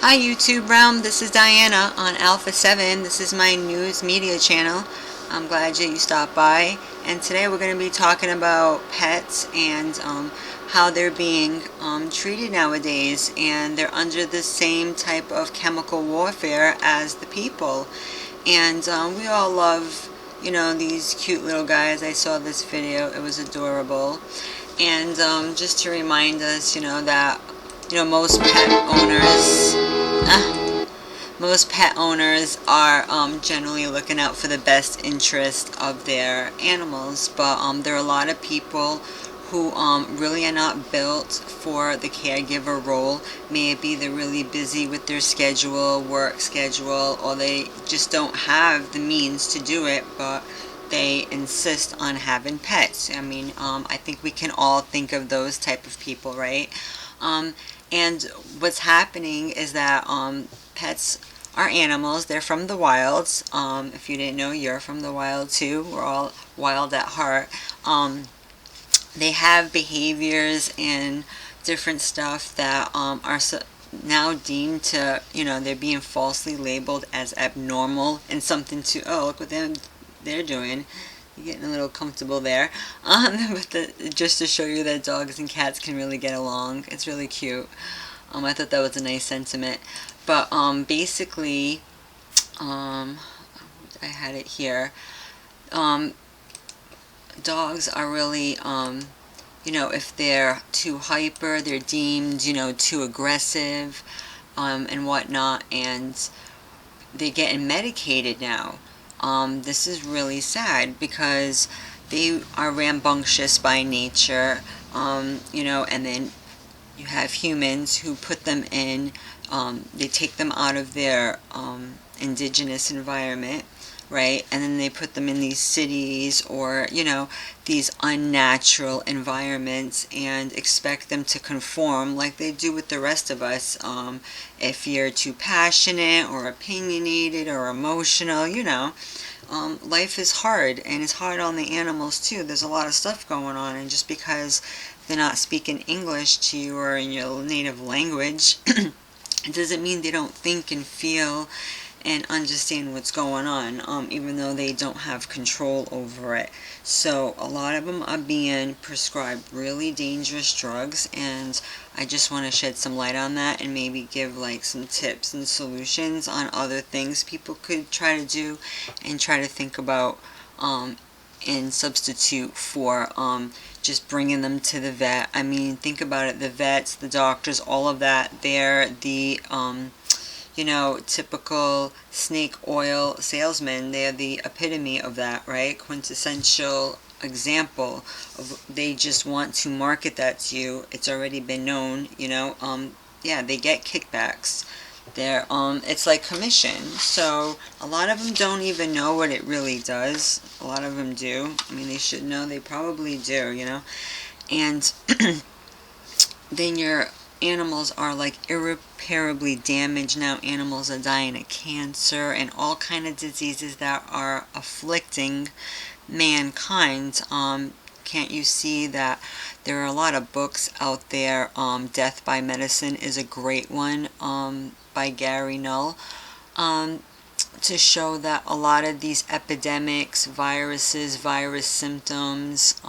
Hi YouTube realm, this is Diana on Alpha 7. This is my news media channel. I'm glad you stopped by. And today we're going to be talking about pets and how they're being treated nowadays. And they're under the same type of chemical warfare as the people. And we all love, these cute little guys. I saw this video, it was adorable. And just to remind us, that most pet owners are generally looking out for the best interest of their animals, but there are a lot of people who really are not built for the caregiver role. Maybe they're really busy with their work schedule, or they just don't have the means to do it, but they insist on having pets. I mean, I think we can all think of those type of people, right? And what's happening is that pets are animals. They're from the wilds. If you didn't know, you're from the wild too. We're all wild at heart. They have behaviors and different stuff that are now deemed to, they're being falsely labeled as abnormal and something to, oh, look what they're doing. You're getting a little comfortable there. But just to show you that dogs and cats can really get along. It's really cute. I thought that was a nice sentiment. But basically, I had it here. Dogs are really, if they're too hyper, they're deemed, too aggressive, and whatnot. And they're getting medicated now. This is really sad because they are rambunctious by nature, and then you have humans who put them in, they take them out of their indigenous environment, right, and then they put them in these cities or, these unnatural environments and expect them to conform like they do with the rest of us. If you're too passionate or opinionated or emotional, life is hard, and it's hard on the animals too. There's a lot of stuff going on, and just because they're not speaking English to you or in your native language, it doesn't mean they don't think and feel and understand what's going on, even though they don't have control over it. So a lot of them are being prescribed really dangerous drugs, and I just want to shed some light on that and maybe give like some tips and solutions on other things people could try to do and try to think about in substitute for just bringing them to the vet. I mean, think about it, the vets, the doctors, all of that, they're the typical snake oil salesman. They're the epitome of that, right? Quintessential example of, they just want to market that to you. It's already been known, yeah, they get kickbacks. They're it's like commission. So a lot of them don't even know what it really does. A lot of them do. I mean, they should know. They probably do, and then your animals are like irreparably damaged now. Animals are dying of cancer and all kind of diseases that are afflicting mankind. Can't you see that there are a lot of books out there? Death by Medicine is a great one, by Gary Null, to show that a lot of these epidemics, viruses, virus symptoms,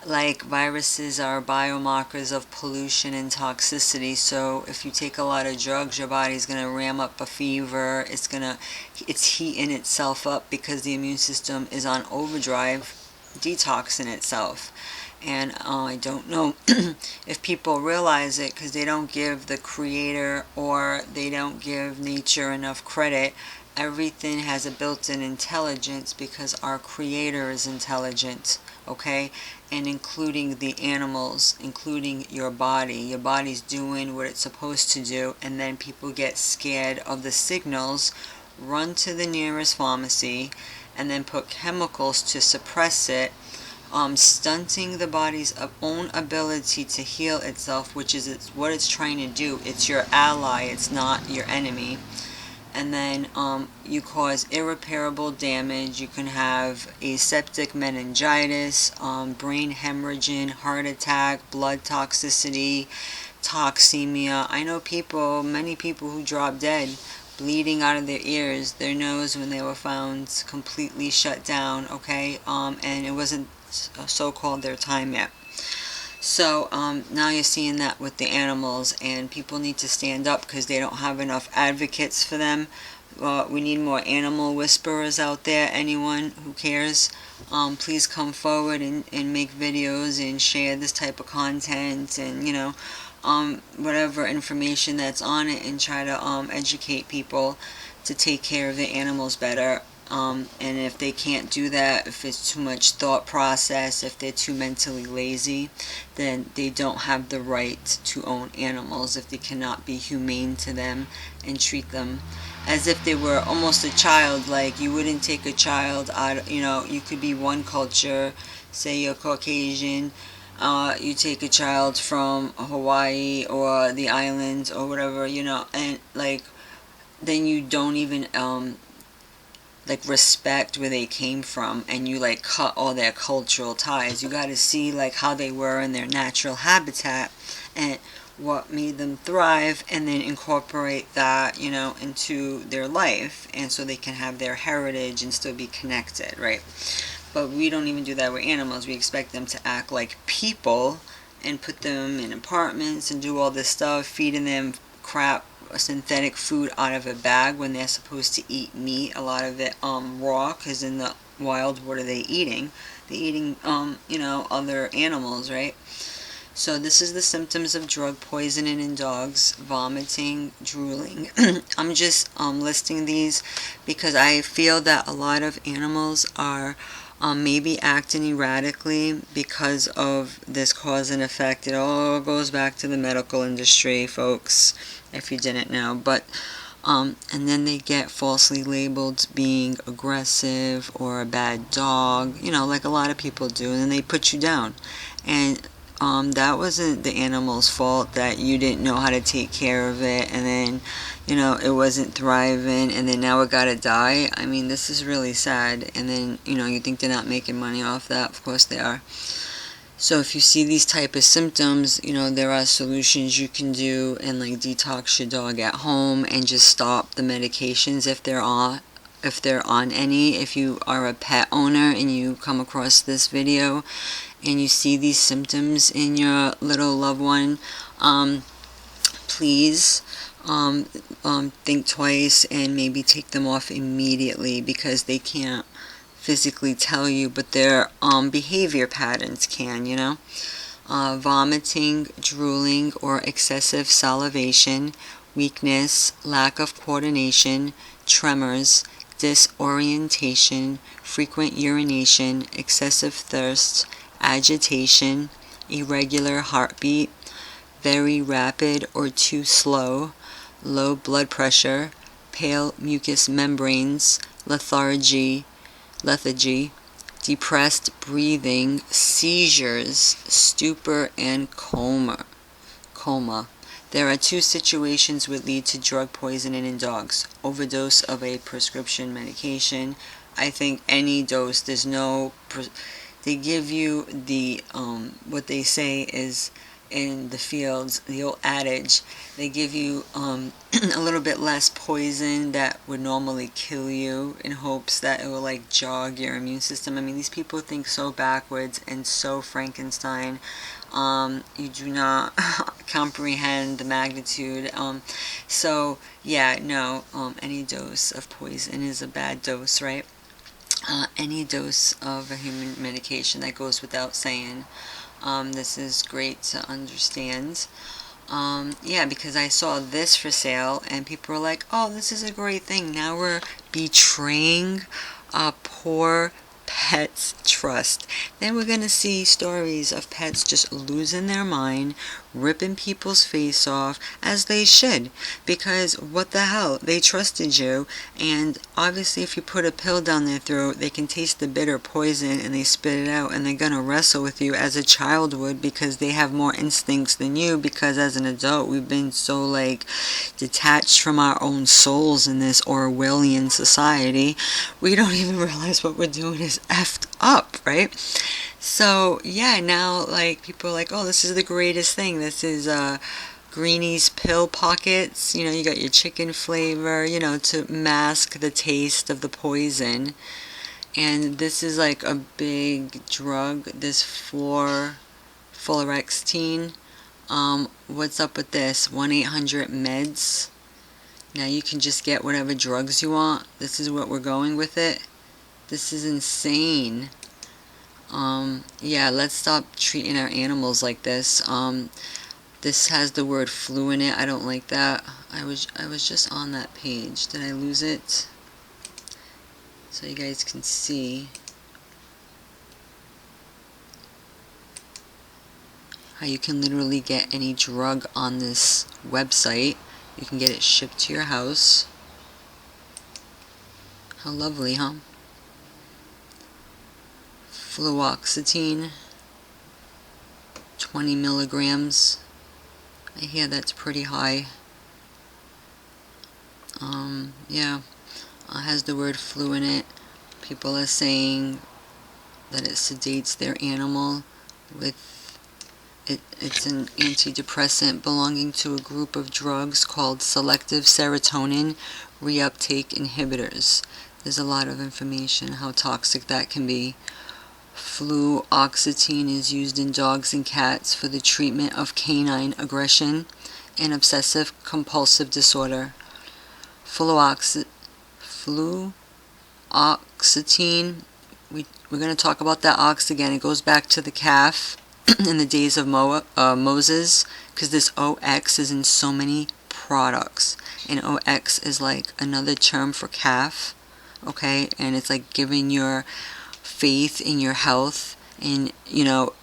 like viruses are biomarkers of pollution and toxicity. So if you take a lot of drugs, your body's going to ram up a fever. It's heating itself up because the immune system is on overdrive, detoxing itself. And I don't know if people realize it, because they don't give the creator or they don't give nature enough credit. Everything has a built-in intelligence because our creator is intelligent, okay? And including the animals, including your body. Your body's doing what it's supposed to do, and then people get scared of the signals, run to the nearest pharmacy, and then put chemicals to suppress it, stunting the body's own ability to heal itself, which is what it's trying to do. It's your ally, it's not your enemy. and then you cause irreparable damage. You can have aseptic meningitis, brain hemorrhaging, heart attack, blood toxicity, toxemia. I know many people who drop dead, bleeding out of their ears, their nose, when they were found completely shut down, okay? And it wasn't so-called their time yet. So now you're seeing that with the animals, and people need to stand up because they don't have enough advocates for them. We need more animal whisperers out there. Anyone who cares, please come forward and make videos and share this type of content, and whatever information that's on it, and try to educate people to take care of the animals better. And if they can't do that, if it's too much thought process, if they're too mentally lazy, then they don't have the right to own animals if they cannot be humane to them and treat them as if they were almost a child. Like, you wouldn't take a child out, you could be one culture, say you're Caucasian, you take a child from Hawaii or the islands or whatever, and then you don't even respect where they came from, and you cut all their cultural ties. You got to see how they were in their natural habitat and what made them thrive, and then incorporate that into their life, and so they can have their heritage and still be connected, right? But we don't even do that with animals. We expect them to act like people and put them in apartments and do all this stuff, feeding them crap, synthetic food out of a bag when they're supposed to eat meat, a lot of it raw, because in the wild, what are they eating? They're eating other animals, right? So this is the symptoms of drug poisoning in dogs: vomiting, drooling. I'm just listing these because I feel that a lot of animals are maybe acting erratically because of this cause and effect. It all goes back to the medical industry, folks, if you didn't know. But and then they get falsely labeled being aggressive or a bad dog, like a lot of people do, and then they put you down. And that wasn't the animal's fault that you didn't know how to take care of it, and then it wasn't thriving, and then now it gotta die. I mean, this is really sad. And then you think they're not making money off that. Of course they are. So if you see these type of symptoms, there are solutions you can do, and detox your dog at home and just stop the medications if they're on any. If you are a pet owner and you come across this video and you see these symptoms in your little loved one, please think twice and maybe take them off immediately, because they can't physically tell you, but their behavior patterns can. Vomiting, drooling, or excessive salivation, weakness, lack of coordination, tremors, disorientation, frequent urination, excessive thirst, agitation, irregular heartbeat, very rapid or too slow, low blood pressure, pale mucous membranes, lethargy, depressed breathing, seizures, stupor, and coma. There are two situations would lead to drug poisoning in dogs: overdose of a prescription medication. I think any dose, there's no they give you the what they say is, in the fields, the old adage, they give you a little bit less poison that would normally kill you, in hopes that it will jog your immune system. I mean, these people think so backwards and so Frankenstein. You do not comprehend the magnitude. So yeah, no, any dose of poison is a bad dose, right? Any dose of a human medication, that goes without saying. This is great to understand. Yeah, because I saw this for sale and people were like, oh, this is a great thing. Now we're betraying a poor pet's trust. Then we're going to see stories of pets just losing their mind, ripping people's face off, as they should, because what the hell, they trusted you, and obviously if you put a pill down their throat, they can taste the bitter poison and they spit it out, and they're gonna wrestle with you as a child would, because they have more instincts than you, because as an adult we've been so like detached from our own souls in this Orwellian society, we don't even realize what we're doing is effed up, right? So yeah, now like people are like, oh, this is the greatest thing. This is Greenies pill pockets. You know, you got your chicken flavor, you know, to mask the taste of the poison. And this is like a big drug, this fluorextine. What's up with this? 1-800-MEDS. Now you can just get whatever drugs you want. This is what we're going with it. This is insane. Yeah, let's stop treating our animals like this. This has the word flu in it. I don't like that. I was just on that page. Did I lose it? So you guys can see how you can literally get any drug on this website. You can get it shipped to your house. How lovely, huh? Fluoxetine, 20 milligrams. I hear that's pretty high. Yeah, has the word flu in it. People are saying that it sedates their animal with it. It's an antidepressant belonging to a group of drugs called selective serotonin reuptake inhibitors. There's a lot of information how toxic that can be. Fluoxetine is used in dogs and cats for the treatment of canine aggression and obsessive compulsive disorder. Fluoxetine, we're going to talk about that ox again. It goes back to the calf in the days of Moses, because this OX is in so many products, and OX is like another term for calf, okay, and it's like giving your faith in your health, and you know,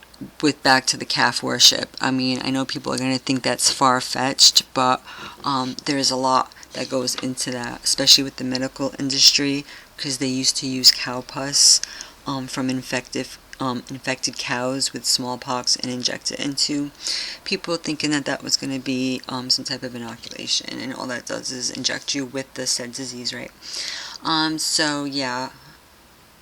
with back to the calf worship. I mean, I know people are going to think that's far-fetched, but there's a lot that goes into that, especially with the medical industry, because they used to use cow pus from infected cows with smallpox and inject it into people, thinking that that was going to be some type of inoculation, and all that does is inject you with the said disease, right? So yeah,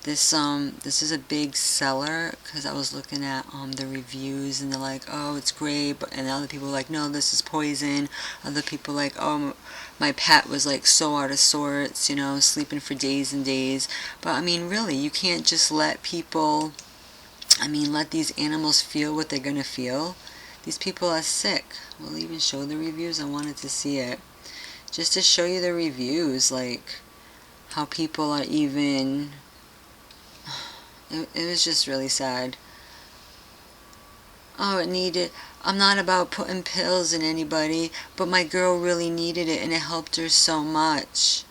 this is a big seller, because I was looking at the reviews, and they're like, oh, it's great, but, and other people are like, no, this is poison. Other people like, oh, my pet was like so out of sorts, you know, sleeping for days and days. But I mean, really, you can't just let people, I mean, let these animals feel what they're gonna feel. These people are sick. We'll even show the reviews. I wanted to see it, just to show you the reviews, like how people are even, it was just really sad. Oh, it needed, I'm not about putting pills in anybody, but my girl really needed it and it helped her so much.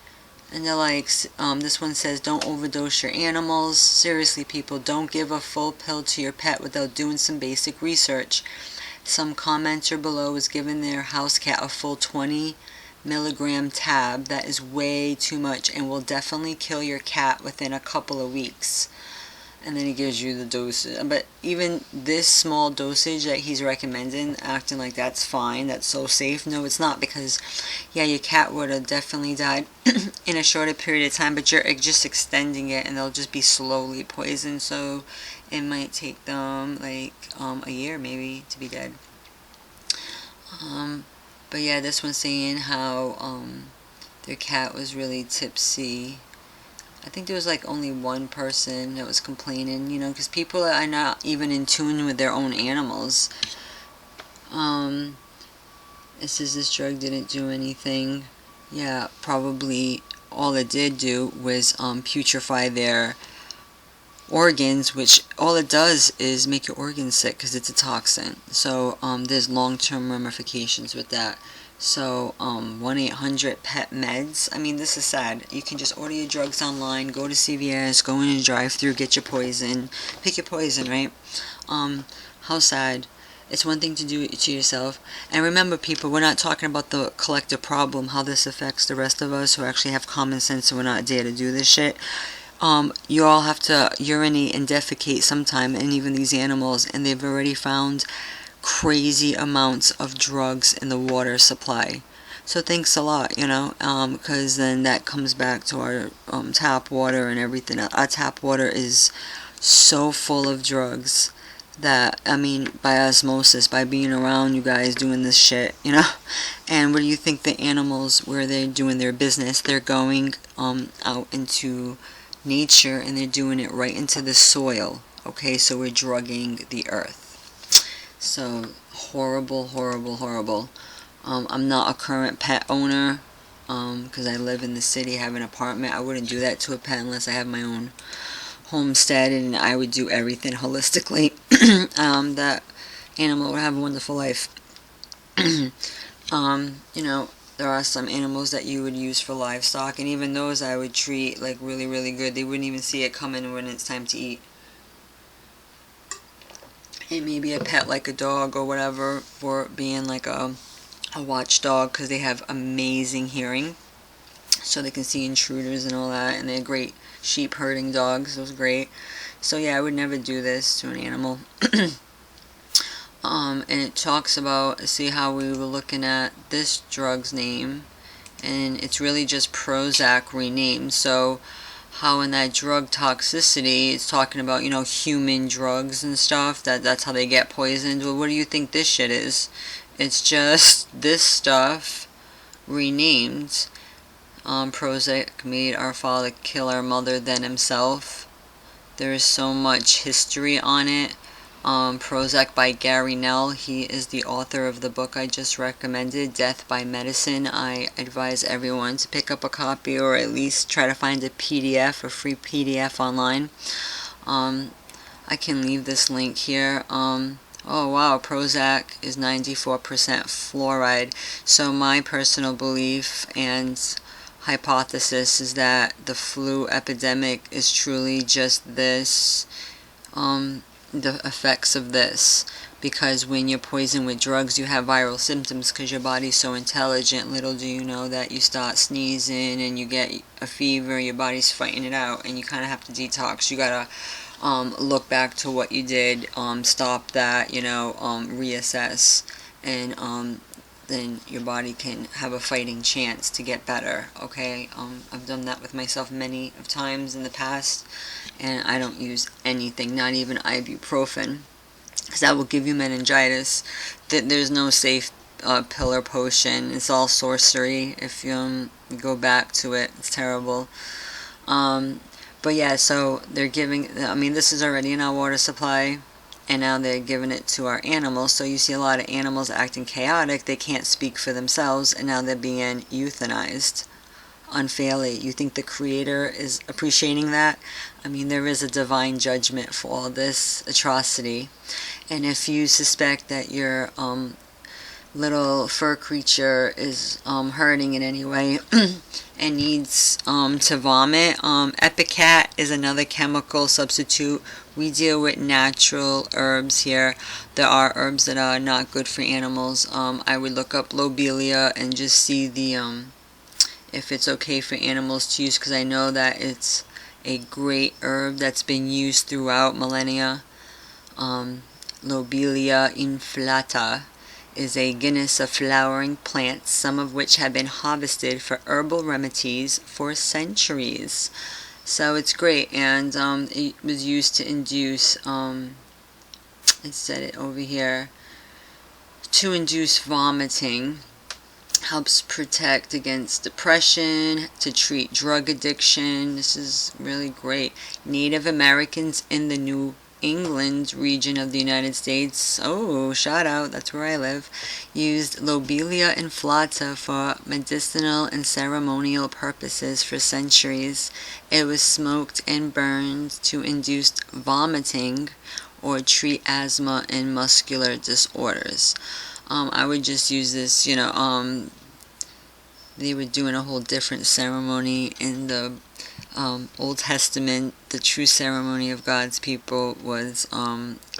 And they're like, this one says, don't overdose your animals. Seriously, people, don't give a full pill to your pet without doing some basic research. Some commenter below was giving their house cat a full 20 milligram tab. That is way too much and will definitely kill your cat within a couple of weeks. And then he gives you the dosage. But even this small dosage that he's recommending, acting like that's fine, that's so safe. No, it's not, because yeah, your cat would have definitely died in a shorter period of time, but you're just extending it, and they'll just be slowly poisoned. So it might take them like a year maybe to be dead. But yeah, this one's saying how their cat was really tipsy. I think there was like only one person that was complaining, you know, because people are not even in tune with their own animals. It says this drug didn't do anything. Yeah, probably all it did do was putrefy their organs, which all it does is make your organs sick, because it's a toxin. So there's long-term ramifications with that. So 1-800-PET-MEDS. I mean, this is sad. You can just order your drugs online, go to CVS, go in a drive-thru, get your poison, pick your poison, right? How sad. It's one thing to do it to yourself. And remember, people, we're not talking about the collective problem, how this affects the rest of us who actually have common sense and we're not there to do this shit. You all have to urinate and defecate sometime, and even these animals, and they've already found crazy amounts of drugs in the water supply. So thanks a lot, because then that comes back to our tap water and everything. Our tap water is so full of drugs that, I mean, by osmosis, by being around you guys doing this shit, And where do you think the animals, where they're doing their business, they're going out into nature and they're doing it right into the soil. Okay, so we're drugging the earth. So horrible, horrible, horrible. I'm not a current pet owner because I live in the city, have an apartment. I wouldn't do that to a pet unless I have my own homestead, and I would do everything holistically. That animal would have a wonderful life. There are some animals that you would use for livestock, and even those I would treat like really, really good. They wouldn't even see it coming when it's time to eat. And maybe a pet like a dog or whatever for being like a watchdog, because they have amazing hearing. So they can see intruders and all that, and they're great sheep herding dogs. Those are great. So yeah, I would never do this to an animal. And it talks about, see how we were looking at this drug's name, and it's really just Prozac renamed. So how in that drug toxicity, it's talking about, human drugs and stuff, that's how they get poisoned. Well, what do you think this shit is? It's just this stuff renamed. Prozac made our father kill our mother than himself. There is so much history on it. Prozac by Gary Nell. He is the author of the book I just recommended, Death by Medicine. I advise everyone to pick up a copy or at least try to find a PDF, a free PDF online. I can leave this link here. Oh wow, Prozac is 94% fluoride. So my personal belief and hypothesis is that the flu epidemic is truly just this, the effects of this, because when you're poisoned with drugs you have viral symptoms because your body's so intelligent. Little do you know that you start sneezing and you get a fever, your body's fighting it out, and you kind of have to detox. You gotta look back to what you did, stop that, reassess, and then your body can have a fighting chance to get better. Okay, I've done that with myself many of times in the past, and I don't use anything, not even ibuprofen, because that will give you meningitis. There's no safe pill or potion. It's all sorcery. If you go back to it, it's terrible. But yeah, so they're giving, this is already in our water supply, and now they're giving it to our animals. So you see a lot of animals acting chaotic. They can't speak for themselves, and now they're being euthanized unfairly. You think the creator is appreciating that? There is a divine judgment for all this atrocity. And if you suspect that your little fur creature is hurting in any way and needs to vomit, Epicat is another chemical substitute. We deal with natural herbs here. There are herbs that are not good for animals. I would look up Lobelia and just see the if it's okay for animals to use, because I know that it's a great herb that's been used throughout millennia. Lobelia inflata is a genus of flowering plants, some of which have been harvested for herbal remedies for centuries. So it's great, and it was used to induce, it said it over here, to induce vomiting, helps protect against depression, to treat drug addiction. This is really great. Native Americans in the New England region of the United States, oh, shout out, that's where I live, used Lobelia inflata for medicinal and ceremonial purposes for centuries. It was smoked and burned to induce vomiting or treat asthma and muscular disorders. I would just use this, they were doing a whole different ceremony in the Old Testament, the true ceremony of God's people was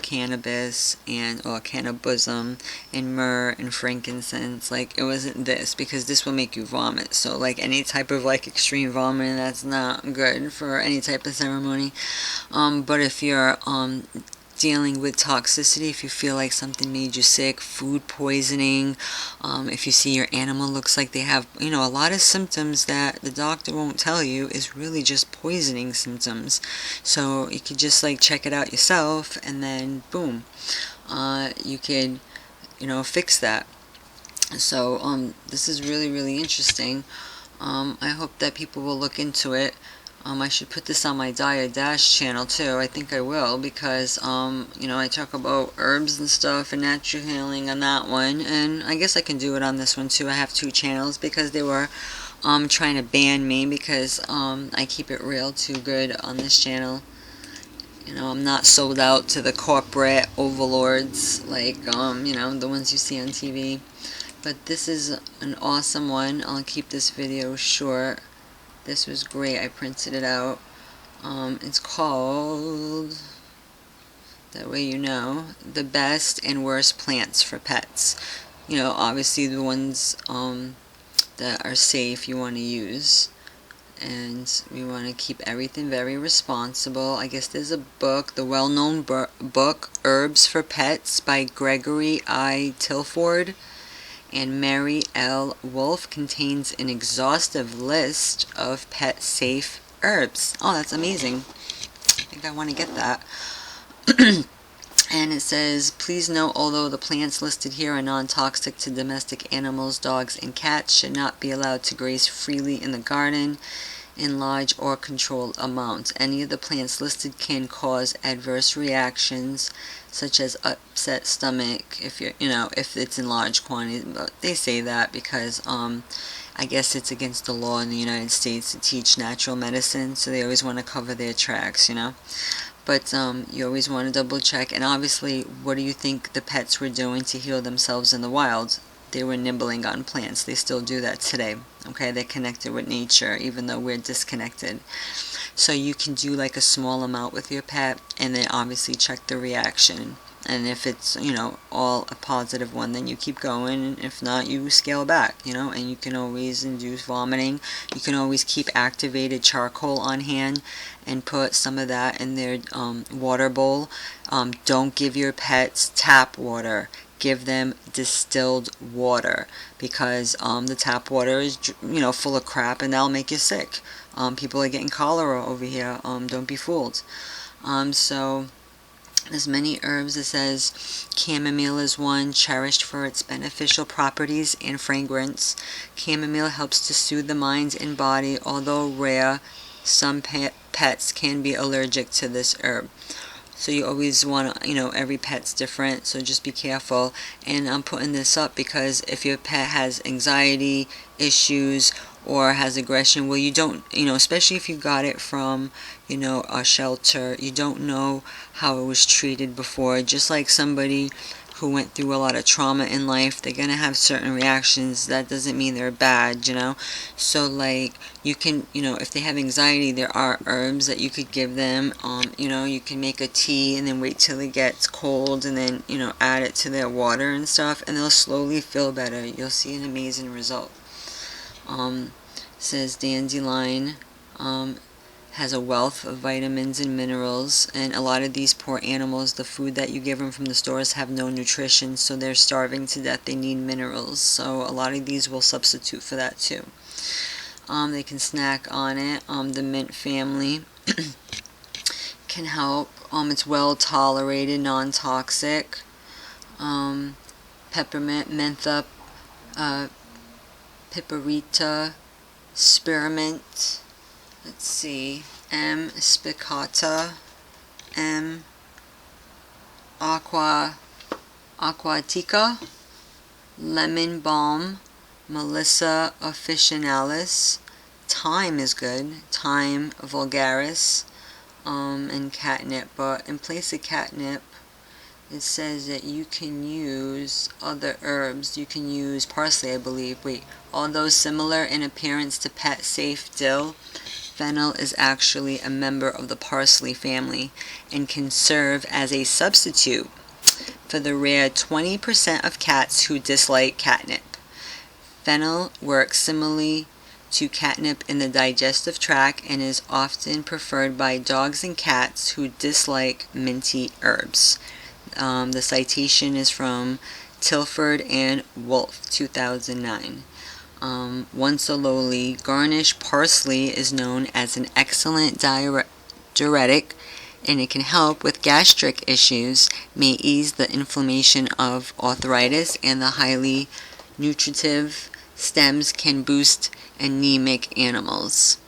cannabis and cannabism and myrrh and frankincense. Like, it wasn't this, because this will make you vomit. So like any type of like extreme vomiting, that's not good for any type of ceremony. But if you're dealing with toxicity, if you feel like something made you sick, food poisoning, if you see your animal looks like they have, a lot of symptoms that the doctor won't tell you is really just poisoning symptoms. So you could just like check it out yourself, and then boom, you could, fix that. So this is really, really interesting. I hope that people will look into it. I should put this on my Diet Dash channel too. I think I will, because I talk about herbs and stuff and natural healing on that one, and I guess I can do it on this one too. I have 2 channels because they were trying to ban me, because I keep it real too good on this channel. I'm not sold out to the corporate overlords like the ones you see on TV. But this is an awesome one. I'll keep this video short. This was great. I printed it out. It's called, that way the best and worst plants for pets. Obviously the ones that are safe you want to use. And we want to keep everything very responsible. I guess there's a book, the well-known book, Herbs for Pets by Gregory I. Tilford and Mary L. Wolfe, contains an exhaustive list of pet-safe herbs. Oh, that's amazing. I think I want to get that. And it says, please note, although the plants listed here are non-toxic to domestic animals, dogs and cats should not be allowed to graze freely in the garden in large or controlled amounts. Any of the plants listed can cause adverse reactions such as upset stomach if if it's in large quantities. But they say that because I guess it's against the law in the United States to teach natural medicine, so they always want to cover their tracks, But you always want to double check. And obviously, what do you think the pets were doing to heal themselves in the wild? They were nibbling on plants. They still do that today. Okay, they're connected with nature, even though we're disconnected. So you can do like a small amount with your pet, and then obviously check the reaction. And if it's, all a positive one, then you keep going. And if not, you scale back, and you can always induce vomiting. You can always keep activated charcoal on hand and put some of that in their water bowl. Don't give your pets tap water. Give them distilled water, because the tap water is, full of crap, and that'll make you sick. People are getting cholera over here. Don't be fooled. So there's many herbs. It says chamomile is one, cherished for its beneficial properties and fragrance. Chamomile helps to soothe the mind and body. Although rare, some pets can be allergic to this herb. So you always want to, every pet's different, so just be careful. And I'm putting this up because if your pet has anxiety issues or has aggression, well, you don't, especially if you got it from, a shelter, you don't know how it was treated before. Just like somebody who went through a lot of trauma in life, they're going to have certain reactions. That doesn't mean they're bad, So, like, you can, if they have anxiety, there are herbs that you could give them. You can make a tea and then wait till it gets cold and then, add it to their water and stuff, and they'll slowly feel better. You'll see an amazing result. Says dandelion has a wealth of vitamins and minerals, and a lot of these poor animals, the food that you give them from the stores have no nutrition, so they're starving to death. They need minerals, so a lot of these will substitute for that too. They can snack on it. The mint family can help. It's well tolerated, non-toxic. Peppermint, mentha, piperita, spearmint. Let's see, M. spicata, M. aquatica, lemon balm, Melissa officinalis, thyme is good, thyme vulgaris, and catnip. But in place of catnip, it says that you can use other herbs. You can use parsley, I believe. Although similar in appearance to pet safe dill, Fennel is actually a member of the parsley family and can serve as a substitute for the rare 20% of cats who dislike catnip. Fennel works similarly to catnip in the digestive tract and is often preferred by dogs and cats who dislike minty herbs. The citation is from Tilford and Wolfe, 2009. Once a lowly, garnished parsley is known as an excellent diuretic, and it can help with gastric issues, may ease the inflammation of arthritis, and the highly nutritive stems can boost anemic animals.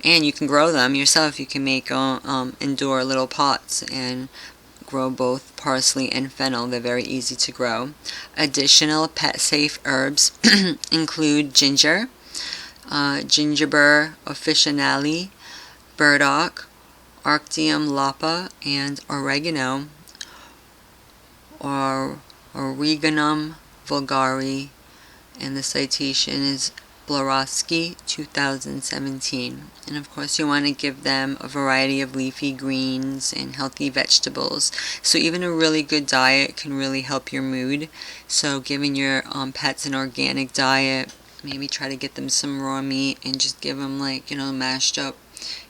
And you can grow them yourself. You can make indoor little pots and grow both parsley and fennel. They're very easy to grow. Additional pet-safe herbs include ginger, Gingiber officinale, burdock, Arctium lapa, and oregano, or Oreganum vulgare, and the citation is Blavatsky, 2017. And of course you want to give them a variety of leafy greens and healthy vegetables. So even a really good diet can really help your mood. So giving your pets an organic diet, maybe try to get them some raw meat and just give them, like, mashed up.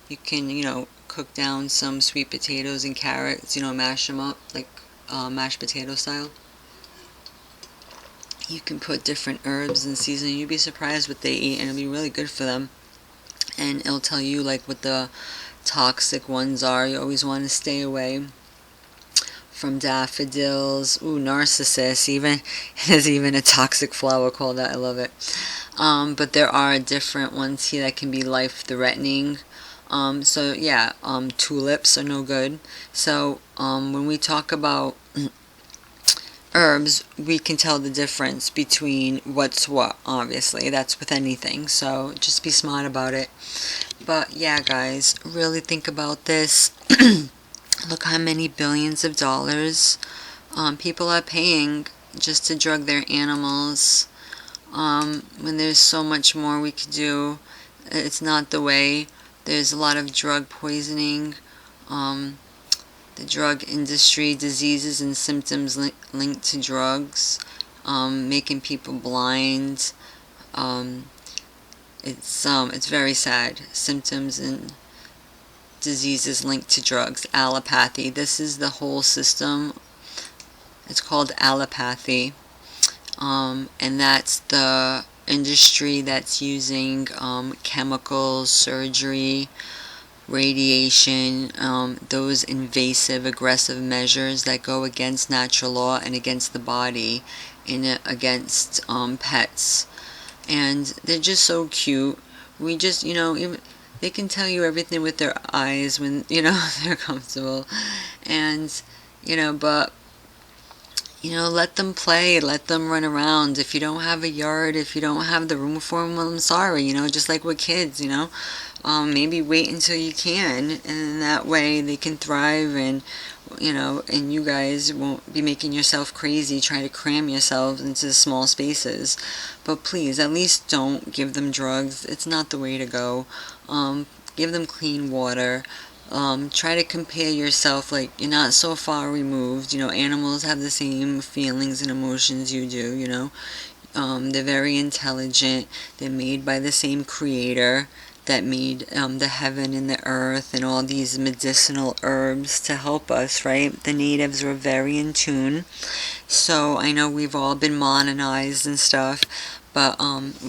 You can, cook down some sweet potatoes and carrots, mash them up like mashed potato style. You can put different herbs and seasoning. You'd be surprised what they eat, and it'll be really good for them. And it'll tell you like what the toxic ones are. You always want to stay away from daffodils. Ooh, narcissus. There's even a toxic flower called that. I love it. But there are different ones here that can be life-threatening. So yeah, tulips are no good. So when we talk about herbs, we can tell the difference between what's what. Obviously, that's with anything, so just be smart about it. But yeah, guys, really think about this. Look how many billions of dollars people are paying just to drug their animals, when there's so much more we could do. It's not the way. There's a lot of drug poisoning, the drug industry, diseases and symptoms linked to drugs, making people blind. It's very sad. Symptoms and diseases linked to drugs. Allopathy. This is the whole system. It's called allopathy, and that's the industry that's using chemicals, surgery, radiation, those invasive, aggressive measures that go against natural law and against the body and against pets. And they're just so cute. We just, even, they can tell you everything with their eyes when, they're comfortable. And, but, let them play, let them run around. If you don't have a yard, if you don't have the room for them, well, I'm sorry, just like with kids, maybe wait until you can, and that way they can thrive, and and you guys won't be making yourself crazy trying to cram yourselves into small spaces. But please, at least don't give them drugs. It's not the way to go. Give them clean water. Try to compare yourself, like, you're not so far removed. Animals have the same feelings and emotions you do. They're very intelligent. They're made by the same creator that made the heaven and the earth and all these medicinal herbs to help us, right? The natives were very in tune. So I know we've all been modernized and stuff, but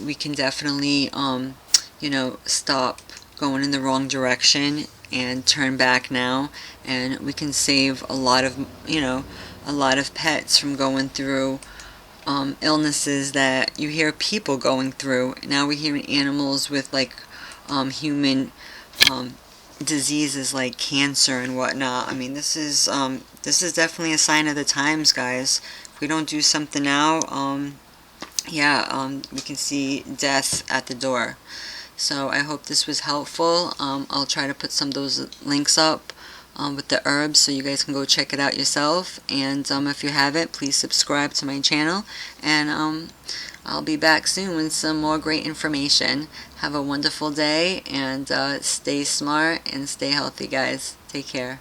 we can definitely stop going in the wrong direction and turn back now, and we can save a lot of pets from going through illnesses that you hear people going through. Now we're hearing animals with human diseases like cancer and whatnot. I mean, this is definitely a sign of the times, guys. If we don't do something now, we can see death at the door. So I hope this was helpful. I'll try to put some of those links up with the herbs so you guys can go check it out yourself. And if you haven't, please subscribe to my channel. And I'll be back soon with some more great information. Have a wonderful day, and stay smart and stay healthy, guys. Take care.